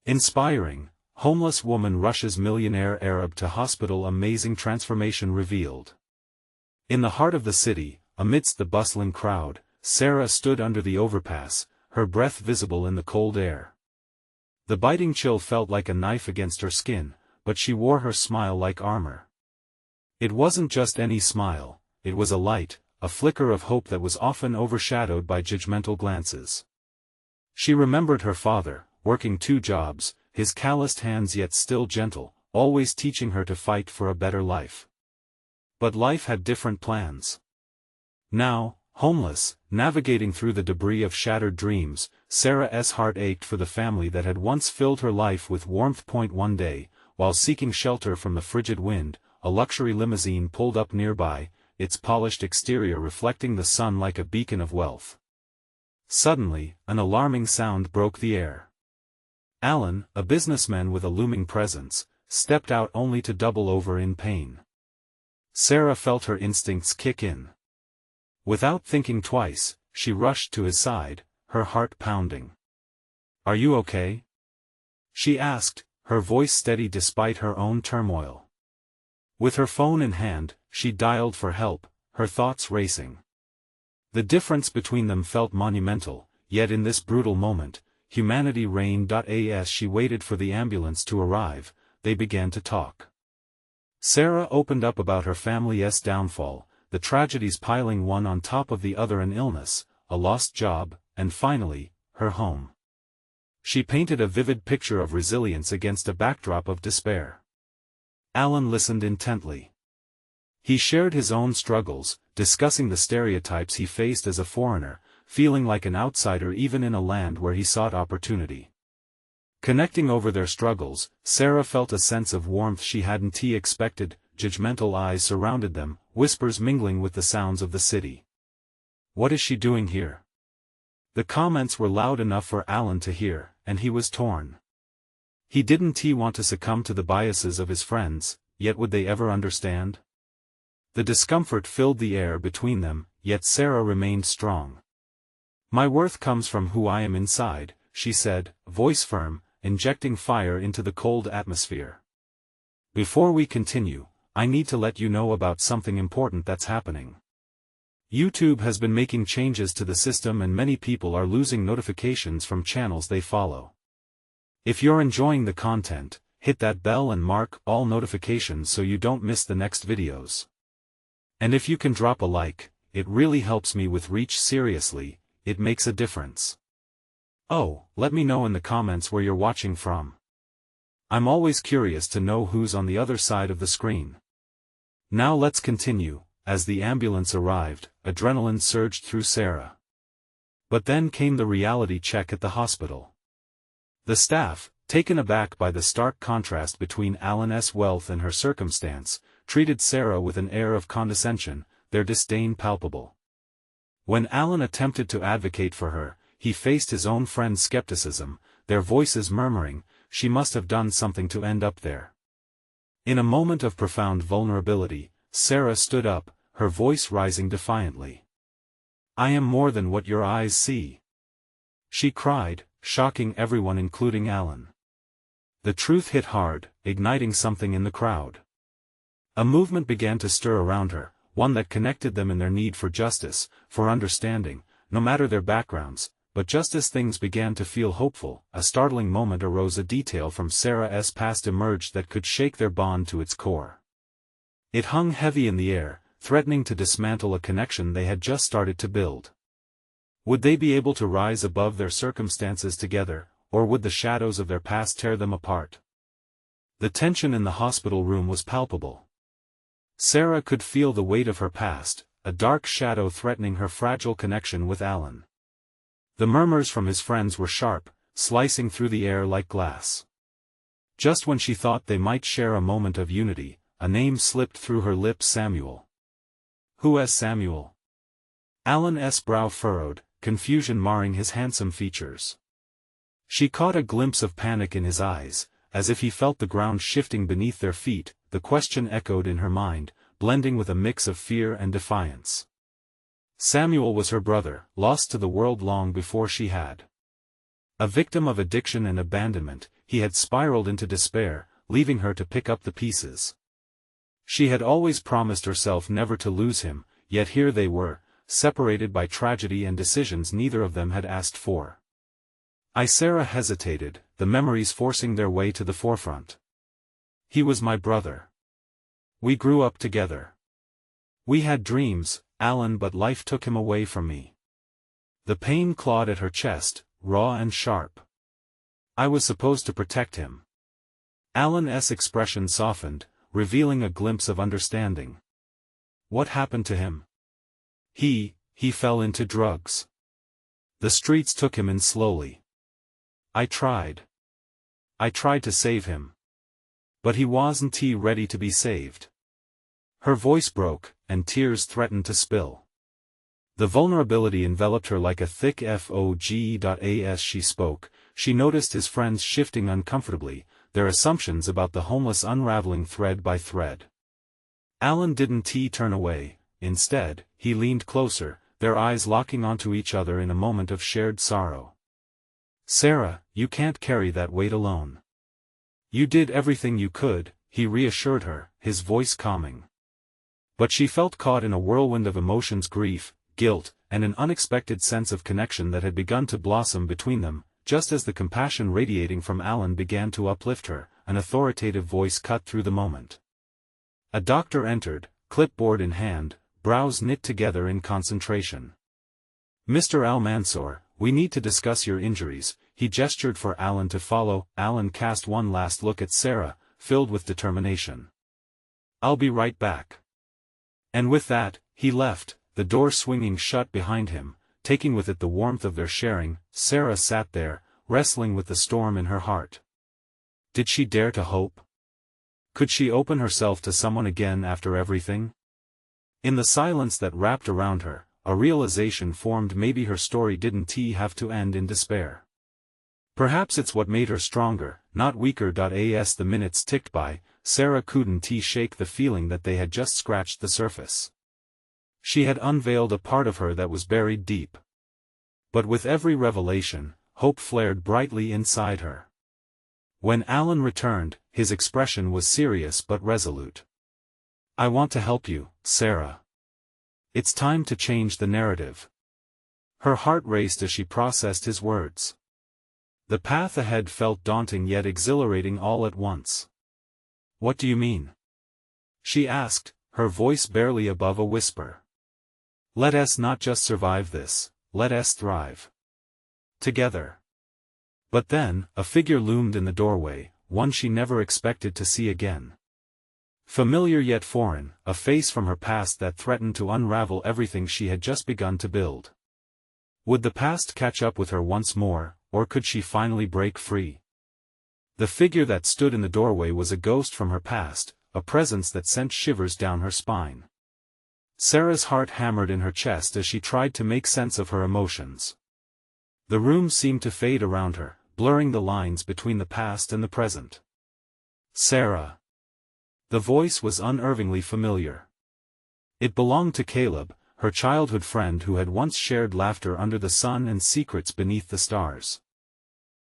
Inspiring, homeless woman rushes millionaire Arab to hospital. Amazing transformation revealed. In the heart of the city, amidst the bustling crowd, Sarah stood under the overpass, her breath visible in the cold air. The biting chill felt like a knife against her skin, but she wore her smile like armor. It wasn't just any smile, it was a light, a flicker of hope that was often overshadowed by judgmental glances. She remembered her father, working 2 jobs, his calloused hands yet still gentle, always teaching her to fight for a better life. But life had different plans. Now, homeless, navigating through the debris of shattered dreams, Sarah's heart ached for the family that had once filled her life with warmth. One day, while seeking shelter from the frigid wind, a luxury limousine pulled up nearby, its polished exterior reflecting the sun like a beacon of wealth. Suddenly, an alarming sound broke the air. Alan, a businessman with a looming presence, stepped out only to double over in pain. Sarah felt her instincts kick in. Without thinking twice, she rushed to his side, her heart pounding. "Are you okay?" she asked, her voice steady despite her own turmoil. With her phone in hand, she dialed for help, her thoughts racing. The difference between them felt monumental, yet in this brutal moment, humanity reigned. As she waited for the ambulance to arrive, they began to talk. Sarah opened up about her family's downfall, the tragedies piling one on top of the other: an illness, a lost job, and finally, her home. She painted a vivid picture of resilience against a backdrop of despair. Alan listened intently. He shared his own struggles, discussing the stereotypes he faced as a foreigner, feeling like an outsider even in a land where he sought opportunity. Connecting over their struggles, Sarah felt a sense of warmth she hadn't expected. Judgmental eyes surrounded them, whispers mingling with the sounds of the city. "What is she doing here?" The comments were loud enough for Alan to hear, and he was torn. He didn't want to succumb to the biases of his friends, yet would they ever understand? The discomfort filled the air between them, yet Sarah remained strong. "My worth comes from who I am inside," she said, voice firm, injecting fire into the cold atmosphere. "Before we continue, I need to let you know about something important that's happening. YouTube has been making changes to the system and many people are losing notifications from channels they follow. If you're enjoying the content, hit that bell and mark all notifications so you don't miss the next videos. And if you can drop a like, it really helps me with reach. Seriously, it makes a difference. Oh, let me know in the comments where you're watching from. I'm always curious to know who's on the other side of the screen. Now let's continue. As the ambulance arrived, adrenaline surged through Sarah. But then came the reality check at the hospital. The staff, taken aback by the stark contrast between Alan's wealth and her circumstance, treated Sarah with an air of condescension, their disdain palpable. When Alan attempted to advocate for her, he faced his own friends' skepticism, their voices murmuring, "She must have done something to end up there." In a moment of profound vulnerability, Sarah stood up, her voice rising defiantly. "I am more than what your eyes see," she cried, shocking everyone including Alan. The truth hit hard, igniting something in the crowd. A movement began to stir around her, one that connected them in their need for justice, for understanding, no matter their backgrounds. But just as things began to feel hopeful, a startling moment arose. A detail from Sarah's past emerged that could shake their bond to its core. It hung heavy in the air, threatening to dismantle a connection they had just started to build. Would they be able to rise above their circumstances together, or would the shadows of their past tear them apart? The tension in the hospital room was palpable. Sarah could feel the weight of her past, a dark shadow threatening her fragile connection with Alan. The murmurs from his friends were sharp, slicing through the air like glass. Just when she thought they might share a moment of unity, a name slipped through her lips: Samuel. Who is Samuel? Alan's brow furrowed, confusion marring his handsome features. She caught a glimpse of panic in his eyes, as if he felt the ground shifting beneath their feet. The question echoed in her mind, blending with a mix of fear and defiance. Samuel was her brother, lost to the world long before she had. A victim of addiction and abandonment, he had spiraled into despair, leaving her to pick up the pieces. She had always promised herself never to lose him, yet here they were, separated by tragedy and decisions neither of them had asked for. Sarah hesitated, the memories forcing their way to the forefront. He was my brother. We grew up together. We had dreams, Alan, but life took him away from me. The pain clawed at her chest, raw and sharp. I was supposed to protect him. Alan's expression softened, revealing a glimpse of understanding. What happened to him? He fell into drugs. The streets took him in slowly. I tried to save him. But he wasn't ready to be saved. Her voice broke, and tears threatened to spill. The vulnerability enveloped her like a thick fog. As she spoke, she noticed his friends shifting uncomfortably, their assumptions about the homeless unraveling thread by thread. Alan didn't turn away, instead, he leaned closer, their eyes locking onto each other in a moment of shared sorrow. Sarah, you can't carry that weight alone. You did everything you could, he reassured her, his voice calming. But she felt caught in a whirlwind of emotions, grief, guilt, and an unexpected sense of connection that had begun to blossom between them. Just as the compassion radiating from Alan began to uplift her, an authoritative voice cut through the moment. A doctor entered, clipboard in hand, brows knit together in concentration. Mr. Al-Mansour, we need to discuss your injuries. He gestured for Alan to follow. Alan cast one last look at Sarah, filled with determination. I'll be right back. And with that, he left, the door swinging shut behind him, taking with it the warmth of their sharing. Sarah sat there, wrestling with the storm in her heart. Did she dare to hope? Could she open herself to someone again after everything? In the silence that wrapped around her, a realization formed: maybe her story didn't have to end in despair. Perhaps it's what made her stronger, not weaker. As the minutes ticked by, Sarah couldn't shake the feeling that they had just scratched the surface. She had unveiled a part of her that was buried deep. But with every revelation, hope flared brightly inside her. When Alan returned, his expression was serious but resolute. I want to help you, Sarah. It's time to change the narrative. Her heart raced as she processed his words. The path ahead felt daunting yet exhilarating all at once. What do you mean? She asked, her voice barely above a whisper. Let us not just survive this, let us thrive. Together. But then, a figure loomed in the doorway, one she never expected to see again. Familiar yet foreign, a face from her past that threatened to unravel everything she had just begun to build. Would the past catch up with her once more, or could she finally break free? The figure that stood in the doorway was a ghost from her past, a presence that sent shivers down her spine. Sarah's heart hammered in her chest as she tried to make sense of her emotions. The room seemed to fade around her, blurring the lines between the past and the present. Sarah. The voice was unervingly familiar. It belonged to Caleb, her childhood friend who had once shared laughter under the sun and secrets beneath the stars.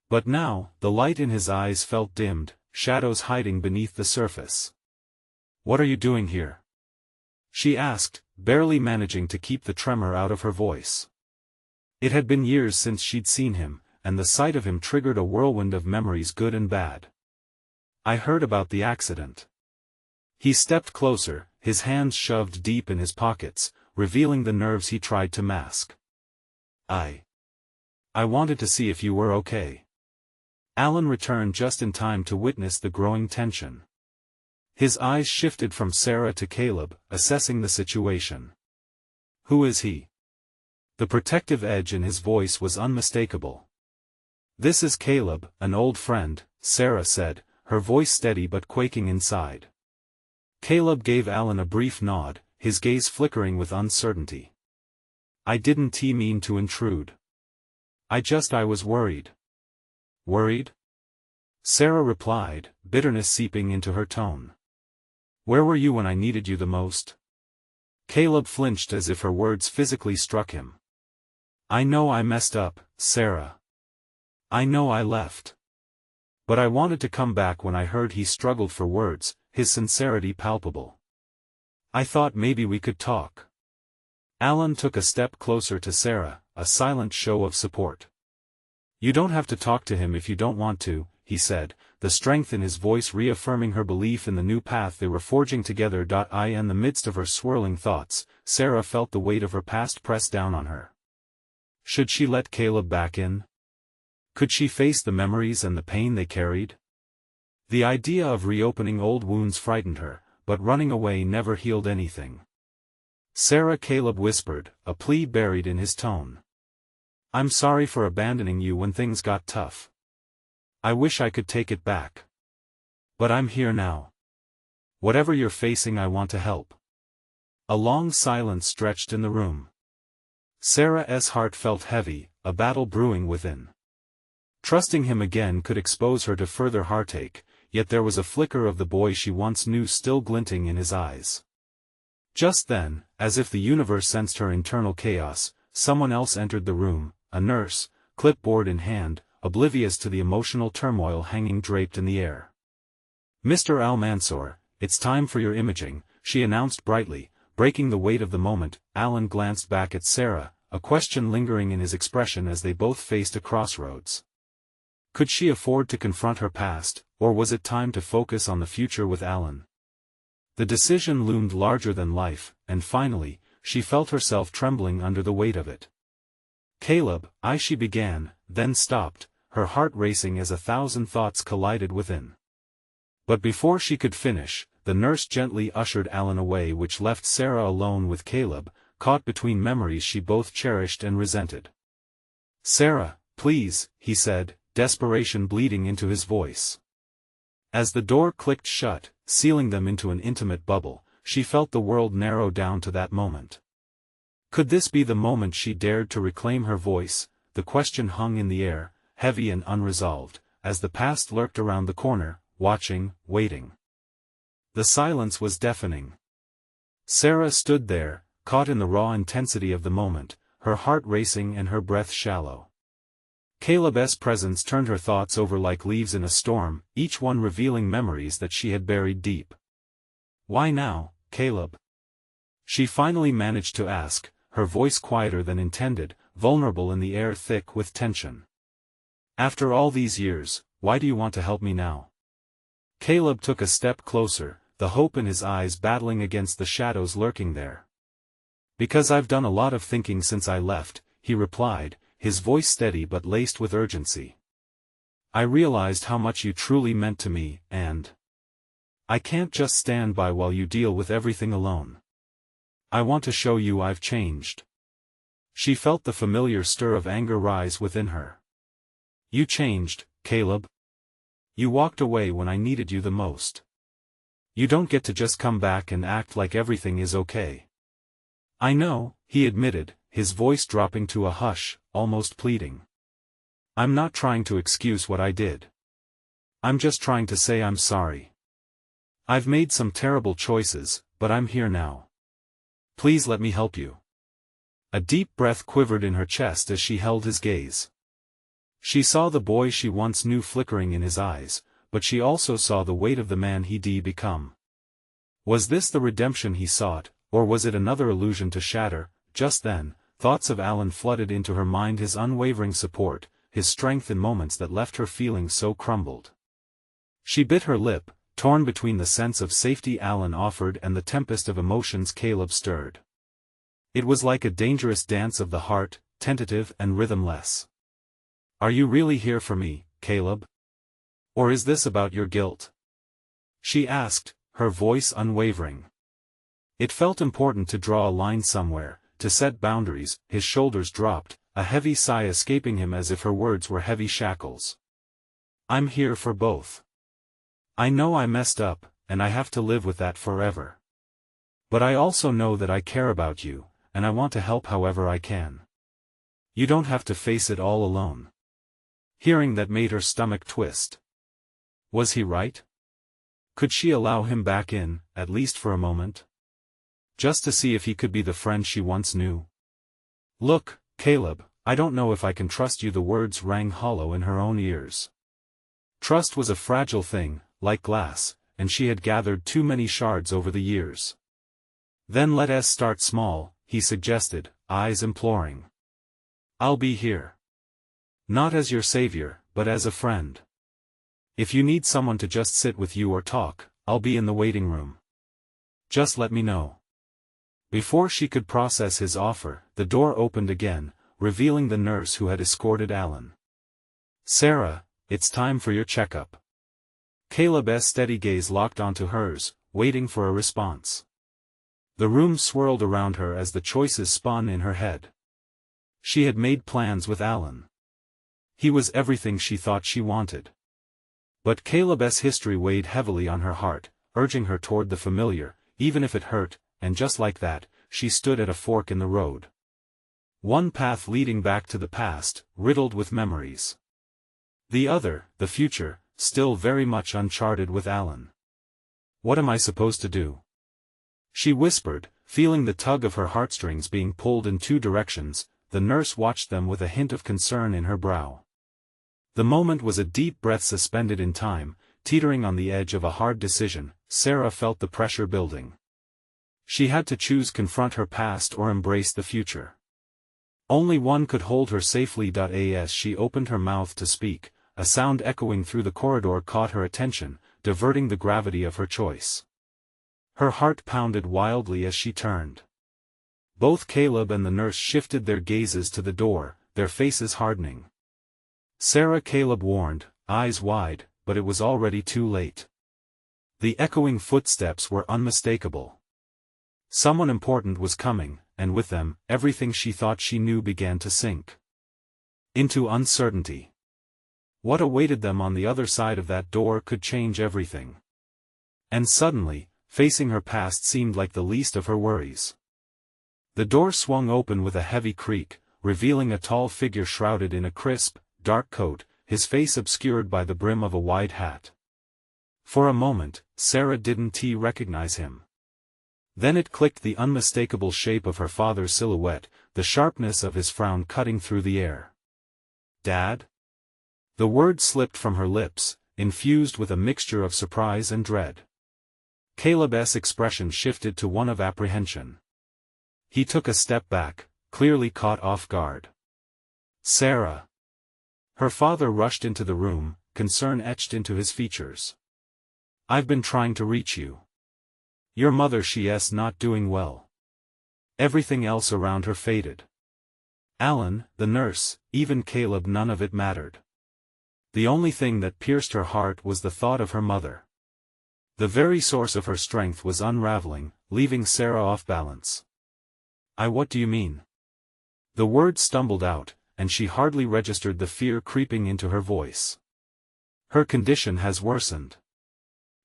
But now, the light in his eyes felt dimmed, shadows hiding beneath the surface. What are you doing here? She asked, barely managing to keep the tremor out of her voice. It had been years since she'd seen him, and the sight of him triggered a whirlwind of memories, good and bad. I heard about the accident. He stepped closer, his hands shoved deep in his pockets, revealing the nerves he tried to mask. I wanted to see if you were okay. Alan returned just in time to witness the growing tension. His eyes shifted from Sarah to Caleb, assessing the situation. Who is he? The protective edge in his voice was unmistakable. This is Caleb, an old friend, Sarah said, her voice steady but quaking inside. Caleb gave Alan a brief nod, his gaze flickering with uncertainty. I didn't mean to intrude. I was worried. Worried? Sarah replied, bitterness seeping into her tone. Where were you when I needed you the most? Caleb flinched as if her words physically struck him. I know I messed up, Sarah. I know I left. But I wanted to come back when I heard he struggled for words, his sincerity palpable. I thought maybe we could talk. Alan took a step closer to Sarah, a silent show of support. You don't have to talk to him if you don't want to, he said, the strength in his voice reaffirming her belief in the new path they were forging together. In the midst of her swirling thoughts, Sarah felt the weight of her past press down on her. Should she let Caleb back in? Could she face the memories and the pain they carried? The idea of reopening old wounds frightened her, but running away never healed anything. Sarah, Caleb whispered, a plea buried in his tone. I'm sorry for abandoning you when things got tough. I wish I could take it back. But I'm here now. Whatever you're facing, I want to help. A long silence stretched in the room. Sarah's heart felt heavy, a battle brewing within. Trusting him again could expose her to further heartache, yet there was a flicker of the boy she once knew still glinting in his eyes. Just then, as if the universe sensed her internal chaos, someone else entered the room, a nurse, clipboard in hand, oblivious to the emotional turmoil hanging draped in the air. Mr. Al-Mansour, it's time for your imaging, she announced brightly, breaking the weight of the moment. Alan glanced back at Sarah, a question lingering in his expression as they both faced a crossroads. Could she afford to confront her past, or was it time to focus on the future with Alan? The decision loomed larger than life, and finally, she felt herself trembling under the weight of it. Caleb, she began, then stopped, her heart racing as 1,000 thoughts collided within. But before she could finish, the nurse gently ushered Alan away, which left Sarah alone with Caleb, caught between memories she both cherished and resented. Sarah, please, he said, desperation bleeding into his voice. As the door clicked shut, sealing them into an intimate bubble, she felt the world narrow down to that moment. Could this be the moment she dared to reclaim her voice? The question hung in the air, heavy and unresolved, as the past lurked around the corner, watching, waiting. The silence was deafening. Sarah stood there, caught in the raw intensity of the moment, her heart racing and her breath shallow. Caleb's presence turned her thoughts over like leaves in a storm, each one revealing memories that she had buried deep. Why now, Caleb? She finally managed to ask, her voice quieter than intended, vulnerable in the air thick with tension. After all these years, why do you want to help me now? Caleb took a step closer, the hope in his eyes battling against the shadows lurking there. Because I've done a lot of thinking since I left, he replied, his voice steady but laced with urgency. I realized how much you truly meant to me, and I can't just stand by while you deal with everything alone. I want to show you I've changed. She felt the familiar stir of anger rise within her. You changed, Caleb. You walked away when I needed you the most. You don't get to just come back and act like everything is okay. I know, he admitted, his voice dropping to a hush, almost pleading. I'm not trying to excuse what I did. I'm just trying to say I'm sorry. I've made some terrible choices, but I'm here now. Please let me help you. A deep breath quivered in her chest as she held his gaze. She saw the boy she once knew flickering in his eyes, but she also saw the weight of the man he'd become. Was this the redemption he sought, or was it another illusion to shatter? Just then, thoughts of Alan flooded into her mind, his unwavering support, his strength in moments that left her feeling so crumbled. She bit her lip, torn between the sense of safety Alan offered and the tempest of emotions Caleb stirred. It was like a dangerous dance of the heart, tentative and rhythmless. Are you really here for me, Caleb? Or is this about your guilt? She asked, her voice unwavering. It felt important to draw a line somewhere, to set boundaries. His shoulders dropped, a heavy sigh escaping him as if her words were heavy shackles. I'm here for both. I know I messed up, and I have to live with that forever. But I also know that I care about you, and I want to help however I can. You don't have to face it all alone. Hearing that made her stomach twist. Was he right? Could she allow him back in, at least for a moment? Just to see if he could be the friend she once knew. Look, Caleb, I don't know if I can trust you. The words rang hollow in her own ears. Trust was a fragile thing, like glass, and she had gathered too many shards over the years. Then let us start small, he suggested, eyes imploring. I'll be here. Not as your savior, but as a friend. If you need someone to just sit with you or talk, I'll be in the waiting room. Just let me know. Before she could process his offer, the door opened again, revealing the nurse who had escorted Alan. Sarah, it's time for your checkup. Caleb's steady gaze locked onto hers, waiting for a response. The room swirled around her as the choices spun in her head. She had made plans with Alan. He was everything she thought she wanted. But Caleb's history weighed heavily on her heart, urging her toward the familiar, even if it hurt, and just like that, she stood at a fork in the road. One path leading back to the past, riddled with memories. The other, the future, still very much uncharted with Alan. What am I supposed to do? She whispered, feeling the tug of her heartstrings being pulled in two directions. The nurse watched them with a hint of concern in her brow. The moment was a deep breath suspended in time, teetering on the edge of a hard decision. Sarah felt the pressure building. She had to choose: confront her past or embrace the future. Only one could hold her safely. As she opened her mouth to speak, a sound echoing through the corridor caught her attention, diverting the gravity of her choice. Her heart pounded wildly as she turned. Both Caleb and the nurse shifted their gazes to the door, their faces hardening. Sarah, Caleb warned, eyes wide, but it was already too late. The echoing footsteps were unmistakable. Someone important was coming, and with them, everything she thought she knew began to sink into uncertainty. What awaited them on the other side of that door could change everything. And suddenly, facing her past seemed like the least of her worries. The door swung open with a heavy creak, revealing a tall figure shrouded in a crisp, dark coat, his face obscured by the brim of a wide hat. For a moment, Sarah didn't recognize him. Then it clicked: the unmistakable shape of her father's silhouette, the sharpness of his frown cutting through the air. Dad? The word slipped from her lips, infused with a mixture of surprise and dread. Caleb's expression shifted to one of apprehension. He took a step back, clearly caught off guard. Sarah. Her father rushed into the room, concern etched into his features. I've been trying to reach you. Your mother, she's not doing well. Everything else around her faded. Alan, the nurse, even Caleb, none of it mattered. The only thing that pierced her heart was the thought of her mother. The very source of her strength was unraveling, leaving Sarah off balance. What do you mean? The words stumbled out, and she hardly registered the fear creeping into her voice. Her condition has worsened.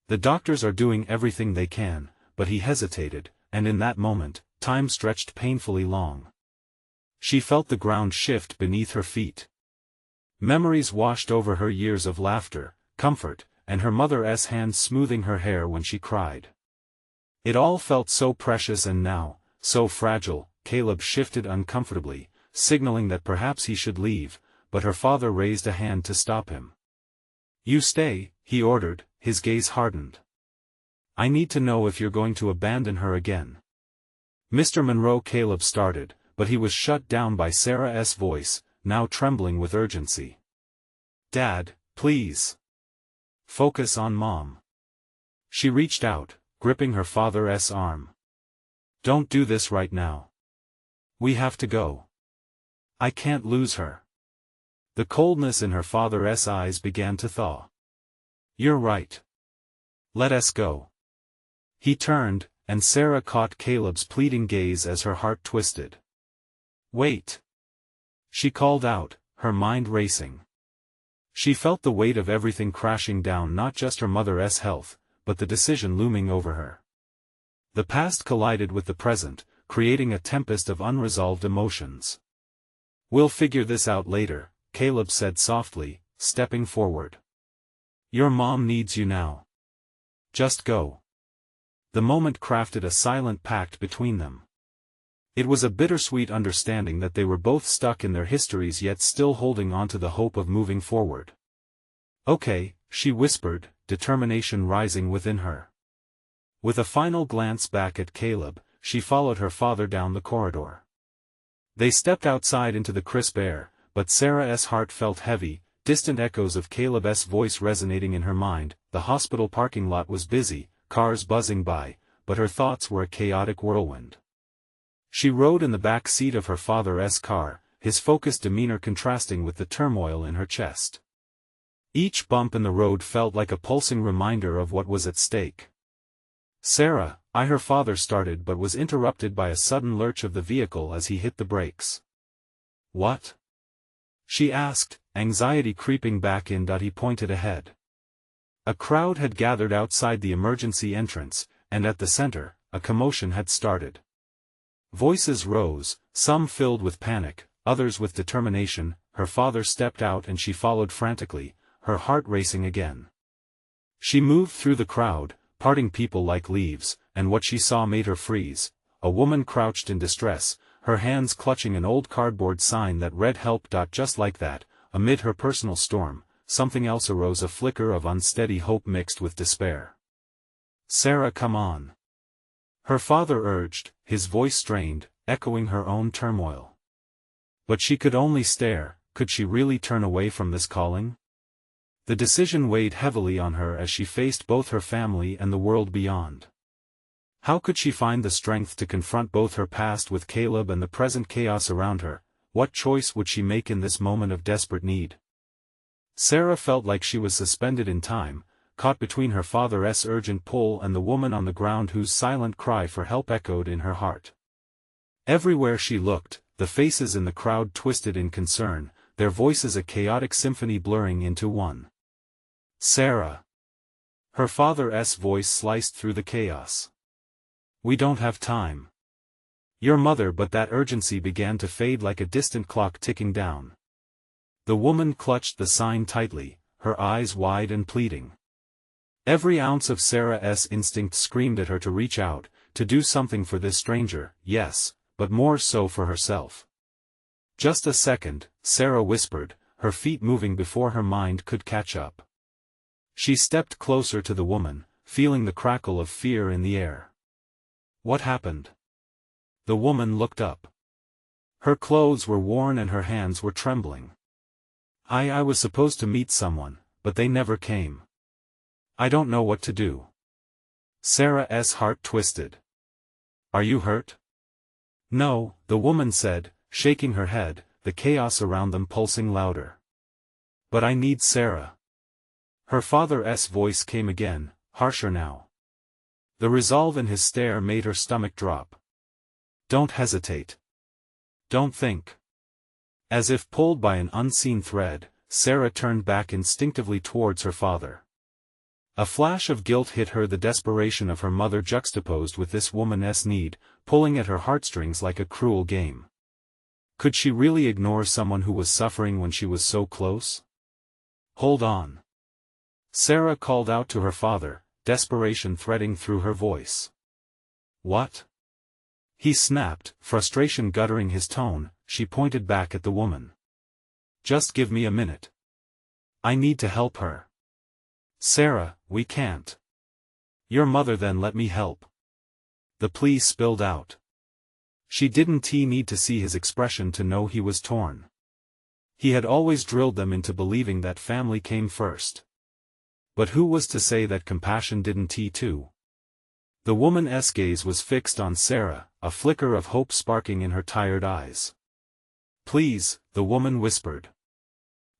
The doctors are doing everything they can, but he hesitated, and in that moment, time stretched painfully long. She felt the ground shift beneath her feet. Memories washed over her: years of laughter, comfort, and her mother's hands smoothing her hair when she cried. It all felt so precious, and now, so fragile. Caleb shifted uncomfortably, signaling that perhaps he should leave, but her father raised a hand to stop him. You stay, he ordered, his gaze hardened. I need to know if you're going to abandon her again. Mr. Monroe. Caleb started, but he was shut down by Sarah's voice, now trembling with urgency. Dad, please. Focus on Mom. She reached out, gripping her father's arm. Don't do this right now. We have to go. I can't lose her. The coldness in her father's eyes began to thaw. You're right. Let us go. He turned, and Sarah caught Caleb's pleading gaze as her heart twisted. Wait. She called out, her mind racing. She felt the weight of everything crashing down, not just her mother's health, but the decision looming over her. The past collided with the present, creating a tempest of unresolved emotions. We'll figure this out later, Caleb said softly, stepping forward. Your mom needs you now. Just go. The moment crafted a silent pact between them. It was a bittersweet understanding that they were both stuck in their histories yet still holding on to the hope of moving forward. Okay, she whispered, determination rising within her. With a final glance back at Caleb, she followed her father down the corridor. They stepped outside into the crisp air, but Sarah's heart felt heavy, distant echoes of Caleb's voice resonating in her mind. The hospital parking lot was busy, cars buzzing by, but her thoughts were a chaotic whirlwind. She rode in the back seat of her father's car, his focused demeanor contrasting with the turmoil in her chest. Each bump in the road felt like a pulsing reminder of what was at stake. "Sarah," her father started but was interrupted by a sudden lurch of the vehicle as he hit the brakes. "What?" she asked, anxiety creeping back in. He pointed ahead. A crowd had gathered outside the emergency entrance, and at the center, a commotion had started. Voices rose, some filled with panic, others with determination. Her father stepped out and she followed frantically, her heart racing again. She moved through the crowd, parting people like leaves, and what she saw made her freeze. A woman crouched in distress, her hands clutching an old cardboard sign that read "Help." Just like that, amid her personal storm, something else arose, a flicker of unsteady hope mixed with despair. "Sarah, come on," her father urged, his voice strained, echoing her own turmoil. But she could only stare. Could she really turn away from this calling? The decision weighed heavily on her as she faced both her family and the world beyond. How could she find the strength to confront both her past with Caleb and the present chaos around her? What choice would she make in this moment of desperate need? Sarah felt like she was suspended in time, caught between her father's urgent pull and the woman on the ground whose silent cry for help echoed in her heart. Everywhere she looked, the faces in the crowd twisted in concern, their voices a chaotic symphony blurring into one. "Sarah." Her father's voice sliced through the chaos. "We don't have time. Your mother." But that urgency began to fade like a distant clock ticking down. The woman clutched the sign tightly, her eyes wide and pleading. Every ounce of Sarah's instinct screamed at her to reach out, to do something for this stranger, yes, but more so for herself. "Just a second," Sarah whispered, her feet moving before her mind could catch up. She stepped closer to the woman, feeling the crackle of fear in the air. "What happened?" The woman looked up. Her clothes were worn and her hands were trembling. I was supposed to meet someone, but they never came. I don't know what to do." Sarah's heart twisted. "Are you hurt?" "No," the woman said, shaking her head, the chaos around them pulsing louder. "But I need Sarah." Her father's voice came again, harsher now. The resolve in his stare made her stomach drop. "Don't hesitate. Don't think." As if pulled by an unseen thread, Sarah turned back instinctively towards her father. A flash of guilt hit her, the desperation of her mother juxtaposed with this woman's need, pulling at her heartstrings like a cruel game. Could she really ignore someone who was suffering when she was so close? "Hold on," Sarah called out to her father, desperation threading through her voice. "What?" he snapped, frustration guttering his tone. She pointed back at the woman. "Just give me a minute. I need to help her." "Sarah, we can't." "Your mother, then let me help." The plea spilled out. She didn't need to see his expression to know he was torn. He had always drilled them into believing that family came first. But who was to say that compassion didn't too? The woman's gaze was fixed on Sarah, a flicker of hope sparking in her tired eyes. "Please," the woman whispered.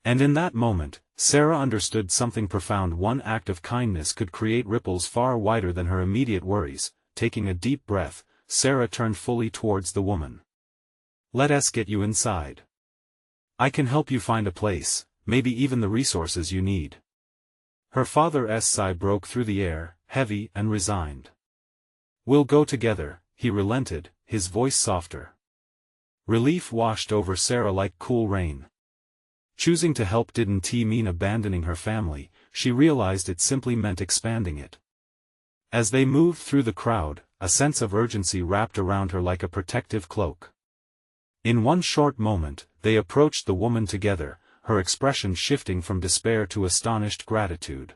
And in that moment, Sarah understood something profound. One act of kindness could create ripples far wider than her immediate worries. Taking a deep breath, Sarah turned fully towards the woman. "Let us get you inside. I can help you find a place, maybe even the resources you need." Her father's sigh broke through the air, heavy and resigned. "We'll go together," he relented, his voice softer. Relief washed over Sarah like cool rain. Choosing to help didn't mean abandoning her family, she realized it simply meant expanding it. As they moved through the crowd, a sense of urgency wrapped around her like a protective cloak. In one short moment, they approached the woman together, her expression shifting from despair to astonished gratitude.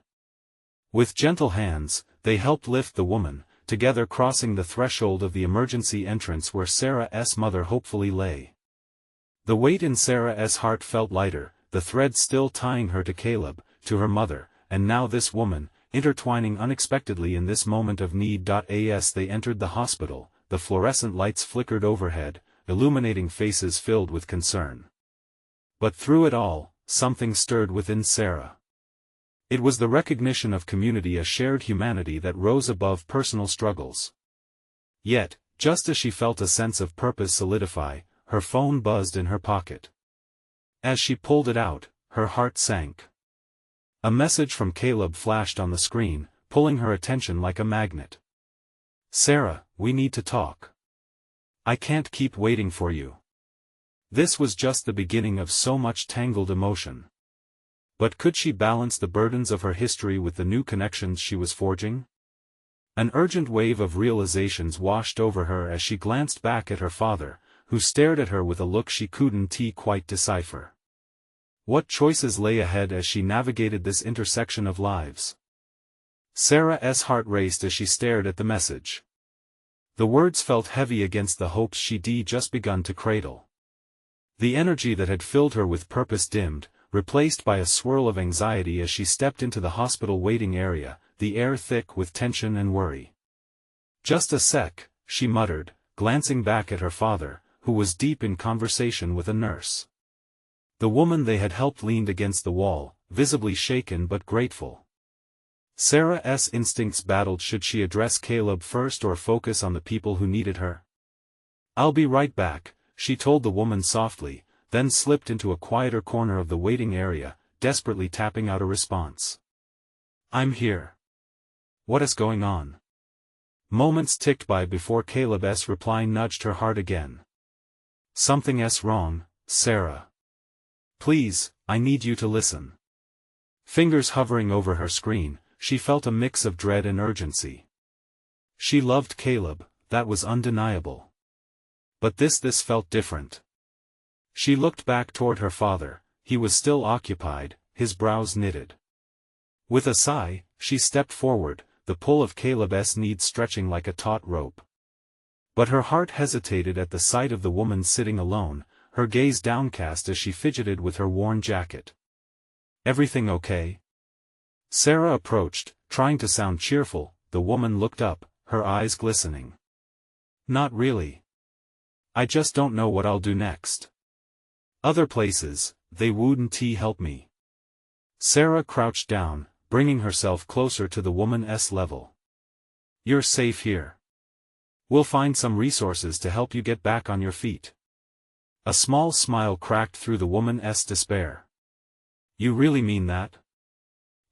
With gentle hands, they helped lift the woman, together crossing the threshold of the emergency entrance where Sarah's mother hopefully lay. The weight in Sarah's heart felt lighter, the thread still tying her to Caleb, to her mother, and now this woman, intertwining unexpectedly in this moment of need. As they entered the hospital, the fluorescent lights flickered overhead, illuminating faces filled with concern. But through it all, something stirred within Sarah. It was the recognition of community, a shared humanity that rose above personal struggles. Yet, just as she felt a sense of purpose solidify, her phone buzzed in her pocket. As she pulled it out, her heart sank. A message from Caleb flashed on the screen, pulling her attention like a magnet. "Sarah, we need to talk. I can't keep waiting for you." This was just the beginning of so much tangled emotion. But could she balance the burdens of her history with the new connections she was forging? An urgent wave of realizations washed over her as she glanced back at her father, who stared at her with a look she couldn't quite decipher. What choices lay ahead as she navigated this intersection of lives? Sarah's heart raced as she stared at the message. The words felt heavy against the hopes she'd just begun to cradle. The energy that had filled her with purpose dimmed, replaced by a swirl of anxiety as she stepped into the hospital waiting area, the air thick with tension and worry. "Just a sec," she muttered, glancing back at her father, who was deep in conversation with a nurse. The woman they had helped leaned against the wall, visibly shaken but grateful. Sarah's instincts battled, should she address Caleb first or focus on the people who needed her? "I'll be right back," she told the woman softly, then slipped into a quieter corner of the waiting area, desperately tapping out a response. "I'm here. What is going on?" Moments ticked by before Caleb's reply nudged her heart again. "Something's wrong, Sarah. Please, I need you to listen." Fingers hovering over her screen, she felt a mix of dread and urgency. She loved Caleb, that was undeniable. But this felt different. She looked back toward her father, he was still occupied, his brows knitted. With a sigh, she stepped forward, the pull of Caleb's needs stretching like a taut rope. But her heart hesitated at the sight of the woman sitting alone, her gaze downcast as she fidgeted with her worn jacket. "Everything okay?" Sarah approached, trying to sound cheerful. The woman looked up, her eyes glistening. "Not really. I just don't know what I'll do next. Other places, they wouldn't help me." Sarah crouched down, bringing herself closer to the woman's level. "You're safe here. We'll find some resources to help you get back on your feet." A small smile cracked through the woman's despair. "You really mean that?"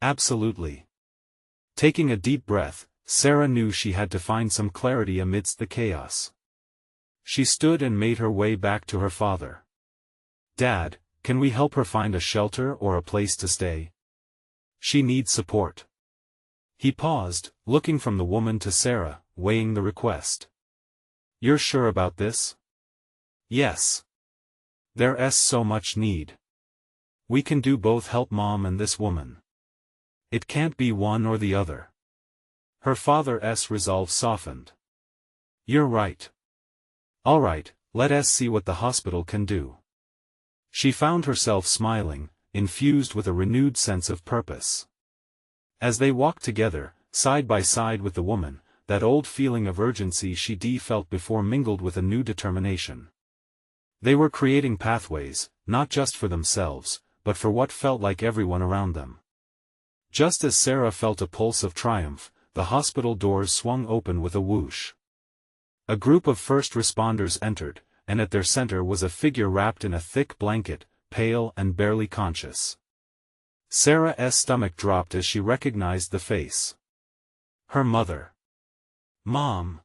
"Absolutely." Taking a deep breath, Sarah knew she had to find some clarity amidst the chaos. She stood and made her way back to her father. "Dad, can we help her find a shelter or a place to stay? She needs support." He paused, looking from the woman to Sarah, weighing the request. "You're sure about this?" "Yes. There's so much need. We can do both, help Mom and this woman. It can't be one or the other." Her father's resolve softened. "You're right. All right, let us see what the hospital can do." She found herself smiling, infused with a renewed sense of purpose. As they walked together, side by side with the woman, that old feeling of urgency she'd felt before mingled with a new determination. They were creating pathways, not just for themselves, but for what felt like everyone around them. Just as Sarah felt a pulse of triumph, the hospital doors swung open with a whoosh. A group of first responders entered, and at their center was a figure wrapped in a thick blanket, pale and barely conscious. Sarah's stomach dropped as she recognized the face. Her mother. "Mom!"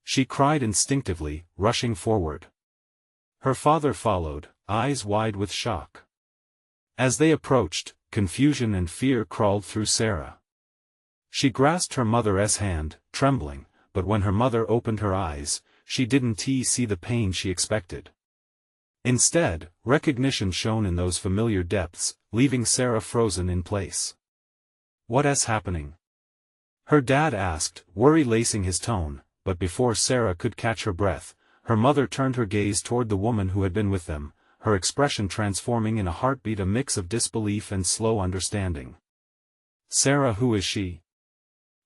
she cried instinctively, rushing forward. Her father followed, eyes wide with shock. As they approached, confusion and fear crawled through Sarah. She grasped her mother's hand, trembling, but when her mother opened her eyes, she didn't see the pain she expected. Instead, recognition shone in those familiar depths, leaving Sarah frozen in place. "What's happening?" her dad asked, worry lacing his tone, but before Sarah could catch her breath, her mother turned her gaze toward the woman who had been with them, her expression transforming in a heartbeat, a mix of disbelief and slow understanding. "Sarah, who is she?"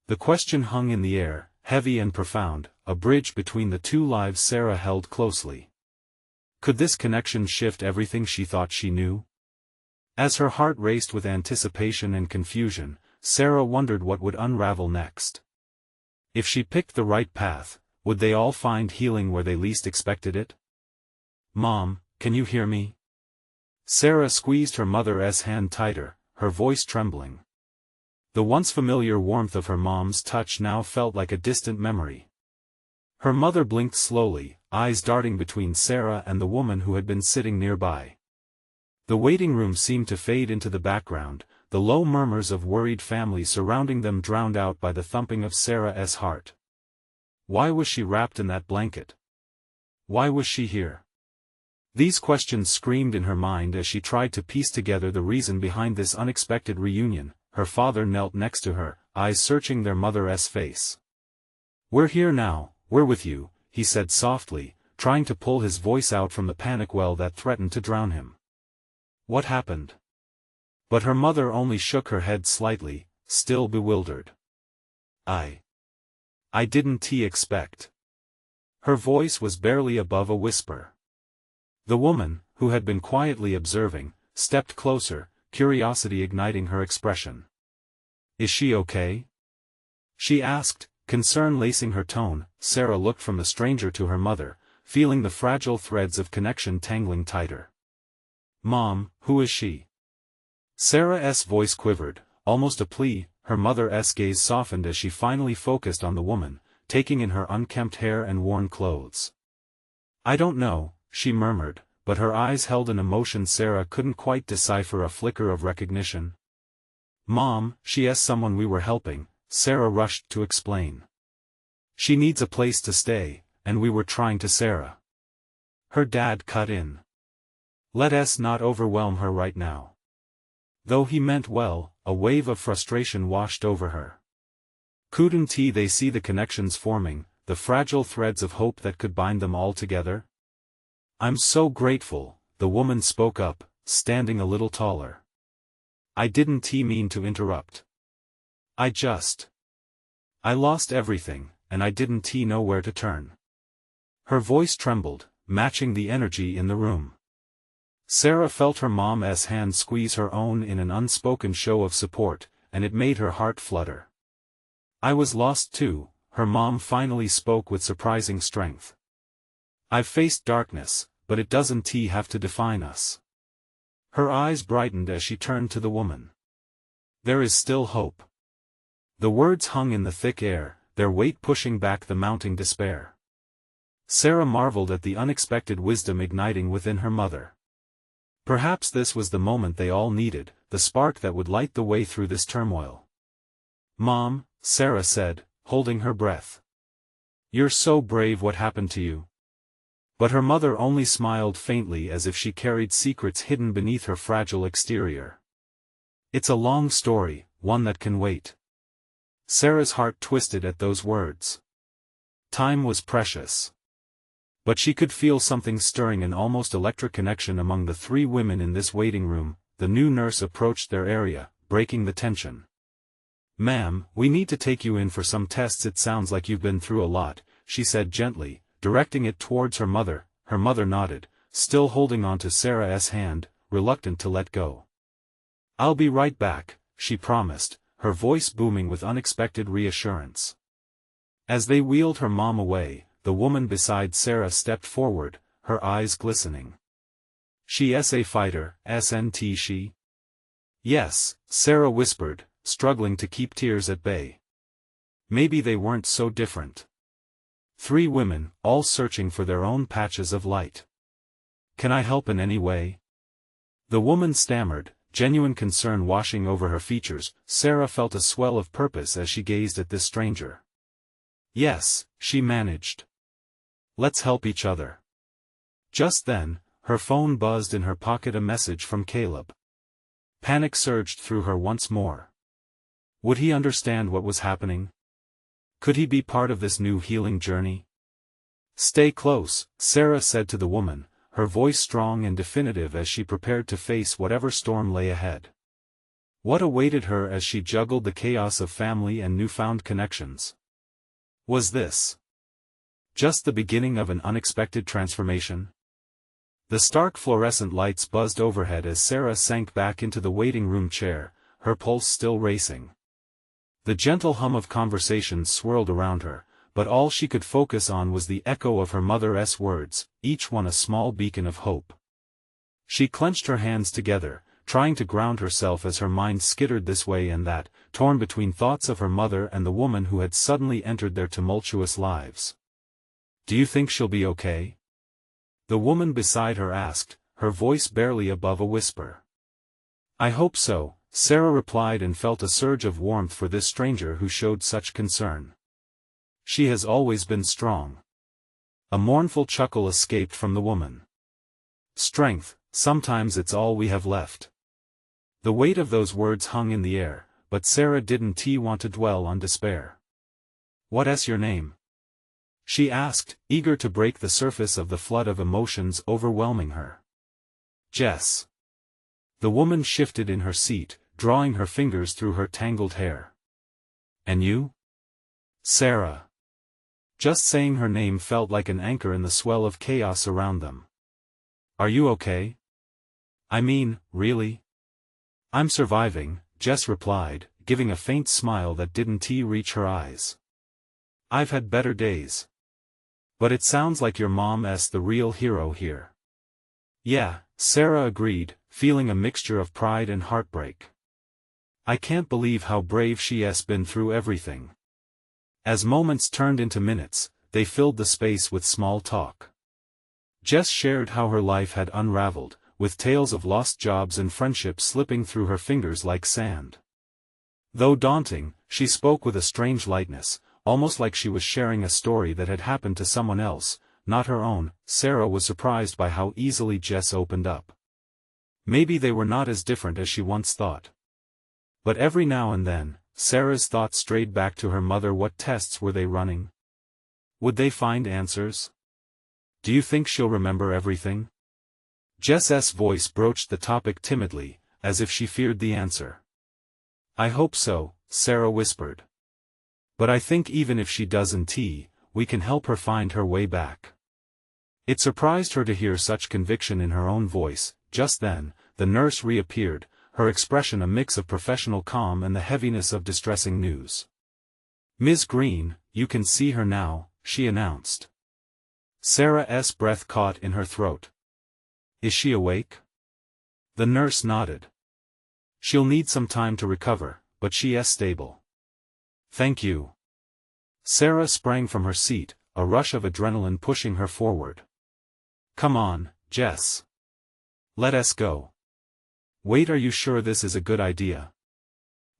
The question hung in the air, heavy and profound, a bridge between the two lives Sarah held closely. Could this connection shift everything she thought she knew? As her heart raced with anticipation and confusion, Sarah wondered what would unravel next. If she picked the right path, would they all find healing where they least expected it? "Mom, can you hear me?" Sarah squeezed her mother's hand tighter, her voice trembling. The once familiar warmth of her mom's touch now felt like a distant memory. Her mother blinked slowly, eyes darting between Sarah and the woman who had been sitting nearby. The waiting room seemed to fade into the background, the low murmurs of worried family surrounding them drowned out by the thumping of Sarah's heart. Why was she wrapped in that blanket? Why was she here? These questions screamed in her mind as she tried to piece together the reason behind this unexpected reunion. Her father knelt next to her, eyes searching their mother's face. "We're here now, we're with you," he said softly, trying to pull his voice out from the panic well that threatened to drown him. "What happened?" But her mother only shook her head slightly, still bewildered. I didn't expect." Her voice was barely above a whisper. The woman, who had been quietly observing, stepped closer, curiosity igniting her expression. "Is she okay?" she asked, concern lacing her tone. Sarah looked from the stranger to her mother, feeling the fragile threads of connection tangling tighter. "Mom, who is she?" Sarah's voice quivered, almost a plea. Her mother's gaze softened as she finally focused on the woman, taking in her unkempt hair and worn clothes. "I don't know," she murmured, but her eyes held an emotion Sarah couldn't quite decipher, a flicker of recognition. "Mom, she's someone we were helping," Sarah rushed to explain. "She needs a place to stay, and we were trying to." Sarah. Her dad cut in. "Let us not overwhelm her right now." Though he meant well, a wave of frustration washed over her. Couldn't they see the connections forming, the fragile threads of hope that could bind them all together? "I'm so grateful," the woman spoke up, standing a little taller. "I didn't mean to interrupt. I lost everything, and I didn't know where to turn." Her voice trembled, matching the energy in the room. Sarah felt her mom's hand squeeze her own in an unspoken show of support, and it made her heart flutter. "I was lost too," her mom finally spoke with surprising strength. "I've faced darkness, but it doesn't have to define us." Her eyes brightened as she turned to the woman. "There is still hope." The words hung in the thick air, their weight pushing back the mounting despair. Sarah marveled at the unexpected wisdom igniting within her mother. Perhaps this was the moment they all needed, the spark that would light the way through this turmoil. "Mom," Sarah said, holding her breath. "You're so brave. What happened to you?" But her mother only smiled faintly, as if she carried secrets hidden beneath her fragile exterior. "It's a long story, one that can wait." Sarah's heart twisted at those words. Time was precious. But she could feel something stirring, an almost electric connection among the three women in this waiting room. The new nurse approached their area, breaking the tension. "Ma'am, we need to take you in for some tests. It sounds like you've been through a lot," she said gently, directing it towards her mother. Her mother nodded, still holding on to Sarah's hand, reluctant to let go. "I'll be right back," she promised, her voice booming with unexpected reassurance. As they wheeled her mom away, the woman beside Sarah stepped forward, her eyes glistening. "She's a fighter, isn't she?" "Yes," Sarah whispered, struggling to keep tears at bay. Maybe they weren't so different. Three women, all searching for their own patches of light. "Can I help in any way?" the woman stammered, genuine concern washing over her features. Sarah felt a swell of purpose as she gazed at this stranger. "Yes," she managed. "Let's help each other." Just then, her phone buzzed in her pocket, a message from Caleb. Panic surged through her once more. Would he understand what was happening? Could he be part of this new healing journey? Stay close, Sarah said to the woman, her voice strong and definitive as she prepared to face whatever storm lay ahead. What awaited her as she juggled the chaos of family and newfound connections? Was this just the beginning of an unexpected transformation? The stark fluorescent lights buzzed overhead as Sarah sank back into the waiting room chair, her pulse still racing. The gentle hum of conversations swirled around her, but all she could focus on was the echo of her mother's words, each one a small beacon of hope. She clenched her hands together, trying to ground herself as her mind skittered this way and that, torn between thoughts of her mother and the woman who had suddenly entered their tumultuous lives. Do you think she'll be okay? The woman beside her asked, her voice barely above a whisper. I hope so, Sarah replied, and felt a surge of warmth for this stranger who showed such concern. She has always been strong. A mournful chuckle escaped from the woman. Strength, sometimes it's all we have left. The weight of those words hung in the air, but Sarah didn't want to dwell on despair. What's your name? She asked, eager to break the surface of the flood of emotions overwhelming her. Jess. The woman shifted in her seat, drawing her fingers through her tangled hair. And you? Sarah. Just saying her name felt like an anchor in the swell of chaos around them. Are you okay? I mean, really? I'm surviving, Jess replied, giving a faint smile that didn't reach her eyes. I've had better days. But it sounds like your mom's the real hero here. Yeah, Sarah agreed, feeling a mixture of pride and heartbreak. I can't believe how brave she's been through everything. As moments turned into minutes, they filled the space with small talk. Jess shared how her life had unraveled, with tales of lost jobs and friendships slipping through her fingers like sand. Though daunting, she spoke with a strange lightness, almost like she was sharing a story that had happened to someone else, not her own. Sarah was surprised by how easily Jess opened up. Maybe they were not as different as she once thought. But every now and then, Sarah's thoughts strayed back to her mother. What tests were they running? Would they find answers? Do you think she'll remember everything? Jess's voice broached the topic timidly, as if she feared the answer. I hope so, Sarah whispered. But I think even if she doesn't, we can help her find her way back. It surprised her to hear such conviction in her own voice. Just then, the nurse reappeared, her expression a mix of professional calm and the heaviness of distressing news. Ms. Green, you can see her now, she announced. Sarah's breath caught in her throat. Is she awake? The nurse nodded. She'll need some time to recover, but she's stable. Thank you. Sarah sprang from her seat, a rush of adrenaline pushing her forward. Come on, Jess. Let us go. Wait, are you sure this is a good idea?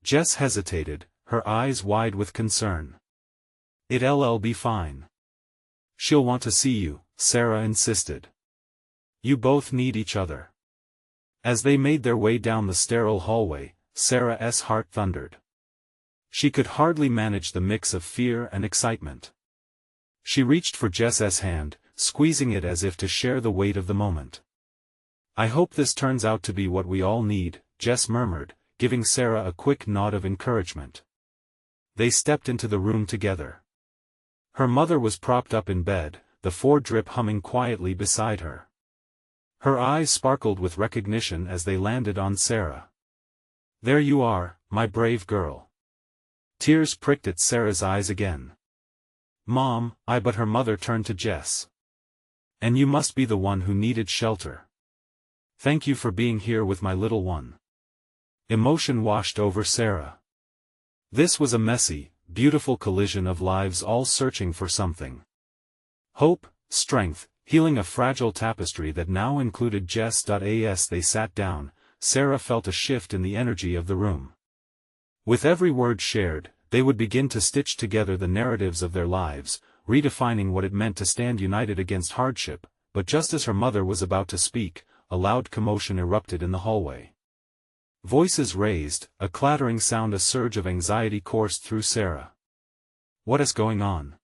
Jess hesitated, her eyes wide with concern. It'll be fine. She'll want to see you, Sarah insisted. You both need each other. As they made their way down the sterile hallway, Sarah's heart thundered. She could hardly manage the mix of fear and excitement. She reached for Jess's hand, squeezing it as if to share the weight of the moment. I hope this turns out to be what we all need, Jess murmured, giving Sarah a quick nod of encouragement. They stepped into the room together. Her mother was propped up in bed, the drip humming quietly beside her. Her eyes sparkled with recognition as they landed on Sarah. There you are, my brave girl. Tears pricked at Sarah's eyes again. Mom, but her mother turned to Jess. And you must be the one who needed shelter. Thank you for being here with my little one. Emotion washed over Sarah. This was a messy, beautiful collision of lives all searching for something. Hope, strength, healing, a fragile tapestry that now included Jess. As they sat down, Sarah felt a shift in the energy of the room. With every word shared, they would begin to stitch together the narratives of their lives, redefining what it meant to stand united against hardship, but just as her mother was about to speak, a loud commotion erupted in the hallway. Voices raised, a clattering sound, a surge of anxiety coursed through Sarah. "What is going on?"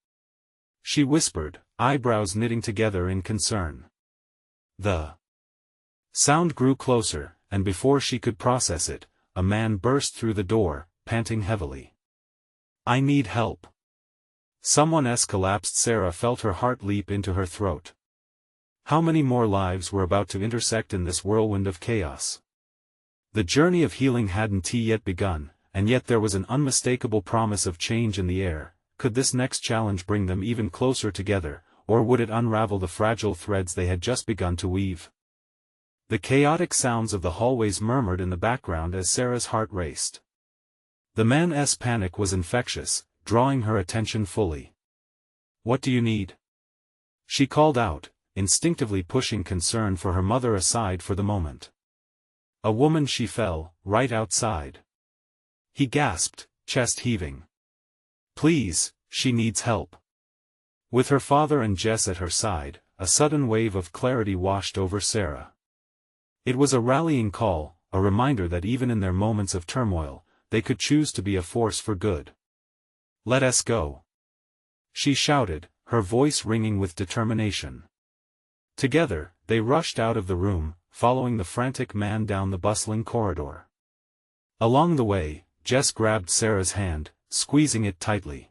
she whispered, eyebrows knitting together in concern. The sound grew closer, and before she could process it, a man burst through the door, panting heavily. "I need help." Someone else collapsed. Sarah felt her heart leap into her throat. How many more lives were about to intersect in this whirlwind of chaos? The journey of healing hadn't yet begun, and yet there was an unmistakable promise of change in the air. Could this next challenge bring them even closer together, or would it unravel the fragile threads they had just begun to weave? The chaotic sounds of the hallways murmured in the background as Sarah's heart raced. The man's panic was infectious, drawing her attention fully. "What do you need?" she called out, instinctively pushing concern for her mother aside for the moment. "A woman," she fell, right outside. He gasped, chest heaving. "Please, she needs help." With her father and Jess at her side, a sudden wave of clarity washed over Sarah. It was a rallying call, a reminder that even in their moments of turmoil, they could choose to be a force for good. "Let us go," she shouted, her voice ringing with determination. Together, they rushed out of the room, following the frantic man down the bustling corridor. Along the way, Jess grabbed Sarah's hand, squeezing it tightly.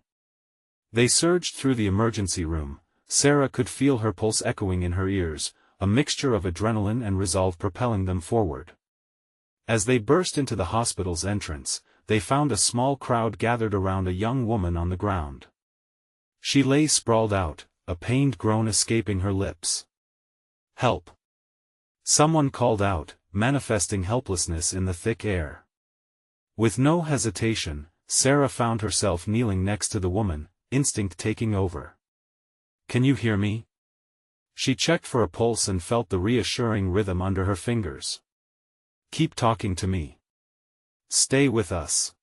They surged through the emergency room. Sarah could feel her pulse echoing in her ears, a mixture of adrenaline and resolve propelling them forward. As they burst into the hospital's entrance, they found a small crowd gathered around a young woman on the ground. She lay sprawled out, a pained groan escaping her lips. "Help!" someone called out, manifesting helplessness in the thick air. With no hesitation, Sarah found herself kneeling next to the woman, instinct taking over. "Can you hear me?" She checked for a pulse and felt the reassuring rhythm under her fingers. "Keep talking to me. Stay with us."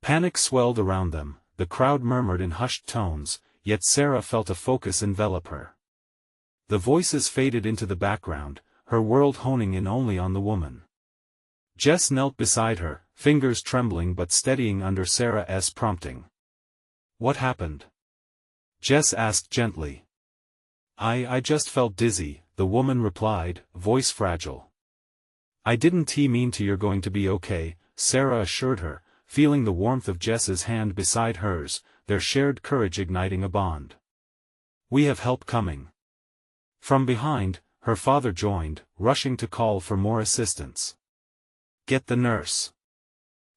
Panic swelled around them, the crowd murmured in hushed tones, yet Sarah felt a focus envelop her. The voices faded into the background, her world honing in only on the woman. Jess knelt beside her, fingers trembling but steadying under Sarah's prompting. "What happened?" Jess asked gently. I just felt dizzy," the woman replied, voice fragile. "I didn't mean to. You're going to be okay," Sarah assured her, feeling the warmth of Jess's hand beside hers, their shared courage igniting a bond. "We have help coming." From behind, her father joined, rushing to call for more assistance. "Get the nurse,"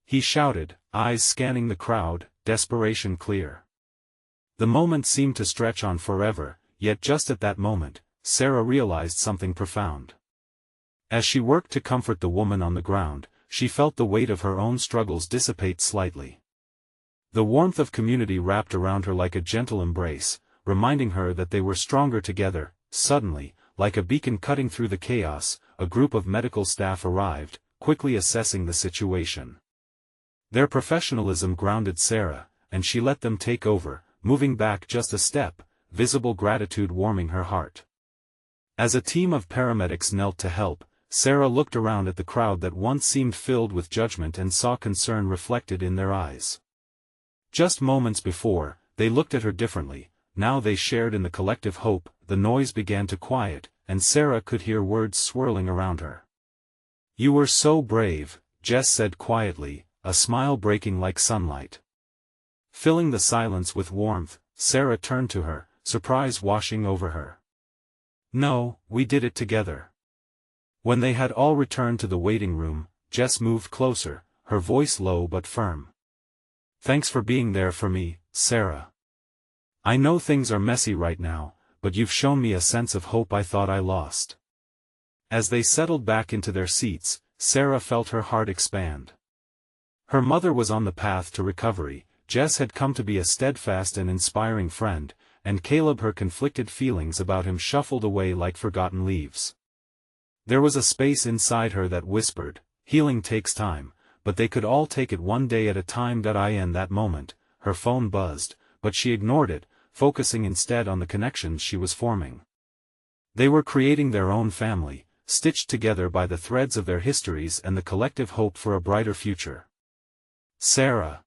he shouted, eyes scanning the crowd, desperation clear. The moment seemed to stretch on forever, yet just at that moment, Sarah realized something profound. As she worked to comfort the woman on the ground, she felt the weight of her own struggles dissipate slightly. The warmth of community wrapped around her like a gentle embrace, reminding her that they were stronger together. Suddenly, like a beacon cutting through the chaos, a group of medical staff arrived, quickly assessing the situation. Their professionalism grounded Sarah, and she let them take over, moving back just a step, visible gratitude warming her heart. As a team of paramedics knelt to help, Sarah looked around at the crowd that once seemed filled with judgment and saw concern reflected in their eyes. Just moments before, they looked at her differently. Now they shared in the collective hope. The noise began to quiet, and Sarah could hear words swirling around her. "You were so brave," Jess said quietly, a smile breaking like sunlight. Filling the silence with warmth, Sarah turned to her, surprise washing over her. "No, we did it together." When they had all returned to the waiting room, Jess moved closer, her voice low but firm. "Thanks for being there for me, Sarah. I know things are messy right now, but you've shown me a sense of hope I thought I lost." As they settled back into their seats, Sarah felt her heart expand. Her mother was on the path to recovery, Jess had come to be a steadfast and inspiring friend, and Caleb, her conflicted feelings about him shuffled away like forgotten leaves. There was a space inside her that whispered, "Healing takes time, but they could all take it one day at a time." In that moment, her phone buzzed, but she ignored it, focusing instead on the connections she was forming. They were creating their own family, stitched together by the threads of their histories and the collective hope for a brighter future. Sarah.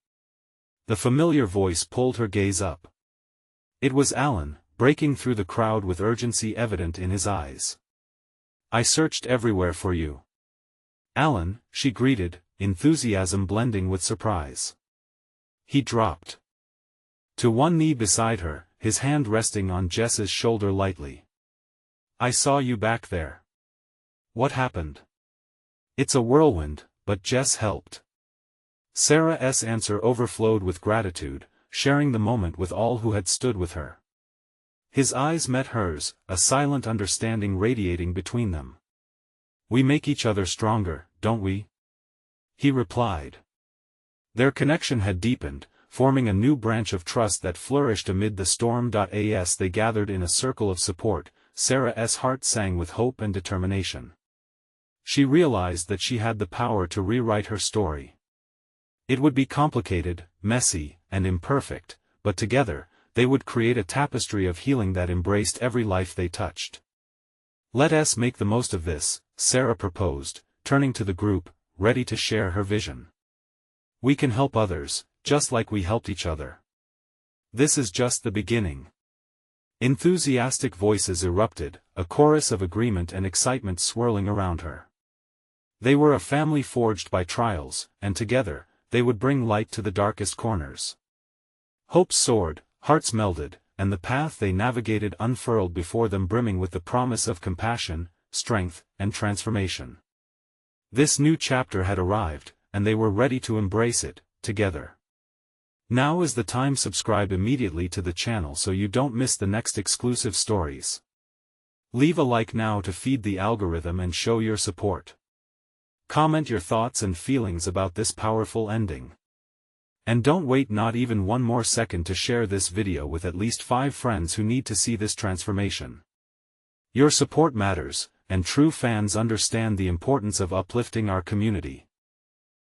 The familiar voice pulled her gaze up. It was Alan, breaking through the crowd with urgency evident in his eyes. I searched everywhere for you. Alan, she greeted, enthusiasm blending with surprise. He dropped to one knee beside her, his hand resting on Jess's shoulder lightly. I saw you back there. What happened? It's a whirlwind, but Jess helped. Sarah's answer overflowed with gratitude, sharing the moment with all who had stood with her. His eyes met hers, a silent understanding radiating between them. We make each other stronger, don't we? He replied. Their connection had deepened, forming a new branch of trust that flourished amid the storm. As they gathered in a circle of support, Sarah's heart sang with hope and determination. She realized that she had the power to rewrite her story. It would be complicated, messy, and imperfect, but together, they would create a tapestry of healing that embraced every life they touched. Let us make the most of this, Sarah proposed, turning to the group, ready to share her vision. We can help others, just like we helped each other. This is just the beginning. Enthusiastic voices erupted, a chorus of agreement and excitement swirling around her. They were a family forged by trials, and together, they would bring light to the darkest corners. Hopes soared, hearts melded, and the path they navigated unfurled before them brimming with the promise of compassion, strength, and transformation. This new chapter had arrived, and they were ready to embrace it, together. Now is the time. Subscribe immediately to the channel so you don't miss the next exclusive stories. Leave a like now to feed the algorithm and show your support. Comment your thoughts and feelings about this powerful ending. And don't wait not even one more second to share this video with at least 5 friends who need to see this transformation. Your support matters, and true fans understand the importance of uplifting our community.